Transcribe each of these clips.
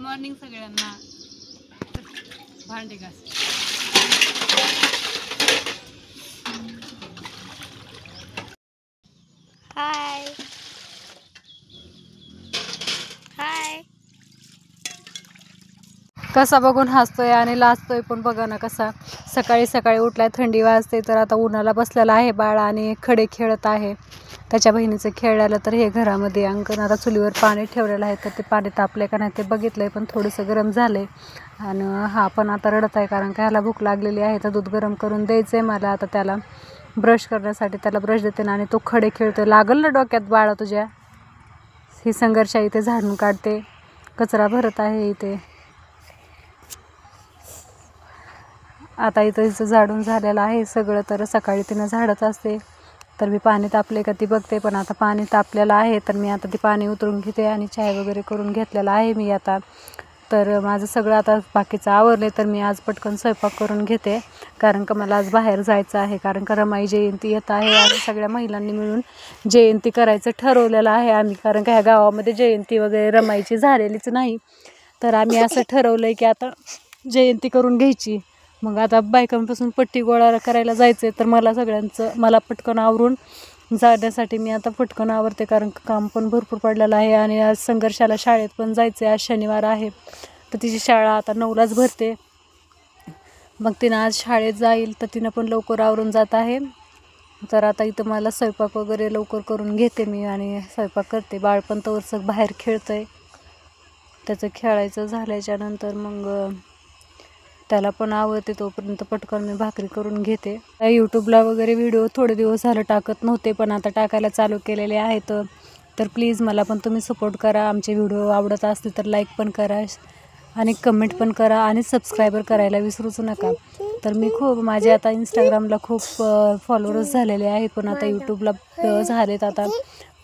Morning सगळ्यांना. भांडी घास. हाय हाय. कसा बघून हसतोय आणि लाजतोय पण बघा ना कसा. सकाळी सकाळी उठलाय, थंडी वाजते तर आता उन्हाला बसलेला आहे बाळ आणि खडे खेळत आहे त्याच्या बहिणीचं खेळायला. तर हे घरामध्ये अंगण आता चुलीवर पाणी ठेवलेलं आहे तर ते पाणी तापले का नाही ते बघितलंय पण थोडंसं गरम झालंय. आणि हा पण आता रडत आहे कारण का ह्याला भूक लागलेली आहे तर दूध गरम करून द्यायचंय मला. आता त्याला ब्रश करण्यासाठी त्याला ब्रश देते ना आणि तो खडे खेळतोय. लागल ना डोक्यात बाळा तुझ्या. ही संघर्ष इथे झाडून काढते, कचरा भरत आहे इथे. आता इथं हिचं झाडून झालेलं आहे सगळं. तर सकाळी तिनं झाडत असते तर मी पाणी तापले का ती बघते. पण आता पाणी तापलेलं आहे तर मी आता ती पाणी उतरून घेते आणि चाय वगैरे करून घेतलेला आहे मी आता. तर माझं सगळं आता बाकीचं आवरले तर मी आज पटकन स्वयंपाक करून घेते कारण का मला आज बाहेर जायचं आहे. कारण का रमाई जयंती येत आहे आणि सगळ्या महिलांनी मिळून जयंती करायचं ठरवलेलं आहे आम्ही. कारण का ह्या गावामध्ये जयंती वगैरे रमाईची झालेलीच नाही तर आम्ही असं ठरवलं आहे की आता जयंती करून घ्यायची. मग आता बायकांपासून पट्टी गोळा करायला जायचं आहे तर मला पटकन आवरून जाण्यासाठी मी आता पटकन आवरते कारण काम पण भरपूर पडलेलं आहे. आणि आज संघर्षाला शाळेत पण जायचं आहे, आज शनिवार आहे तर तिची शाळा आता 9लाच भरते. मग तिनं आज शाळेत जाईल तर तिनं पण लवकर आवरून जात आहे. तर आता इथं मला स्वयंपाक वगैरे लवकर करून घेते मी आणि स्वयंपाक करते. बाळ पण तोवरचं बाहेर खेळतं आहे. त्याचं खेळायचं झाल्याच्या नंतर मग त्याला पण आवडते तोपर्यंत पटकन मी भाकरी करून घेते. यूट्यूबला वगैरे व्हिडिओ थोडे दिवस झालं टाकत नव्हते पण आता टाकायला चालू केलेले आहेत. तर प्लीज मला पण तुम्ही सपोर्ट करा. आमचे व्हिडिओ आवडत असतील तर लाईक पण करा आणि कमेंट पण करा आणि सबस्क्रायबर करायला विसरूच नका. तर मी माझे आता इंस्टाग्रामला खूप फॉलोअर्स झालेले आहेत पण आता यूट्यूबला झालेत आता.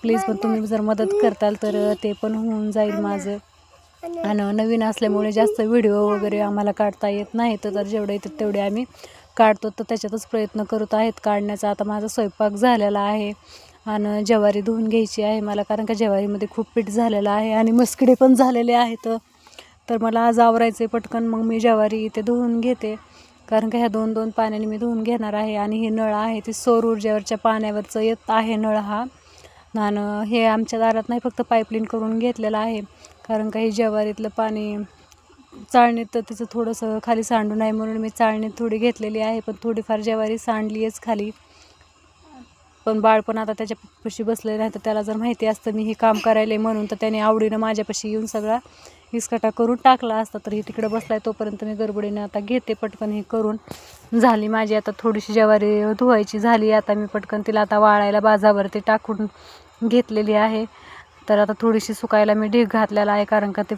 प्लीज पण तुम्ही जर मदत करताल तर ते पण होऊन जाईल माझं. आणि नवीन असल्यामुळे जास्त व्हिडिओ वगैरे आम्हाला काढता येत नाही तर जेवढे येतात तेवढे आम्ही काढतो तर त्याच्यातच प्रयत्न करत आहेत काढण्याचा. आता माझा स्वयंपाक झालेला आहे आणि ज्वारी धुवून घ्यायची आहे मला कारण का ज्वारीमध्ये खूप पीठ झालेलं आहे आणि मस्किडे पण झालेले आहेत. तर मला आज आवरायचं आहे पटकन. मग मी ज्वारी इथे धुवून घेते कारण का ह्या 2-2 पाण्याने मी धुवून घेणार आहे. आणि हे नळ आहे ते सौर ऊर्जेवरच्या पाण्यावरचं येत आहे नळ हा. आणि हे आमच्या दारात नाही फक्त पाईपलाईन करून घेतलेलं आहे कारण काही ज्वारीतलं पाणी चाळणीत तर तिचं थोडंसं खाली सांडू नये म्हणून मी चाळणीत थोडी घेतलेली आहे. पण थोडीफार ज्वारी सांडली आहेच खाली. पण बाळ पण आता त्याच्यापाशी बसले नाही तर त्याला जर माहिती असतं मी हे काम करायला म्हणून तर त्याने आवडीनं माझ्यापाशी येऊन सगळा इसकाटा करून टाकला असता. तर हे तिकडं बसलाय तोपर्यंत मी गडबडीने आता घेते पटकन हे करून. झाली माझी आता थोडीशी ज्वारी धुवायची झाली. आता मी पटकन तिला आता वाळायला बाजावरती टाकून घेतलेली आहे. तर आता थोडीशी सुकायला मी ढीग घातलेला आहे कारण का ते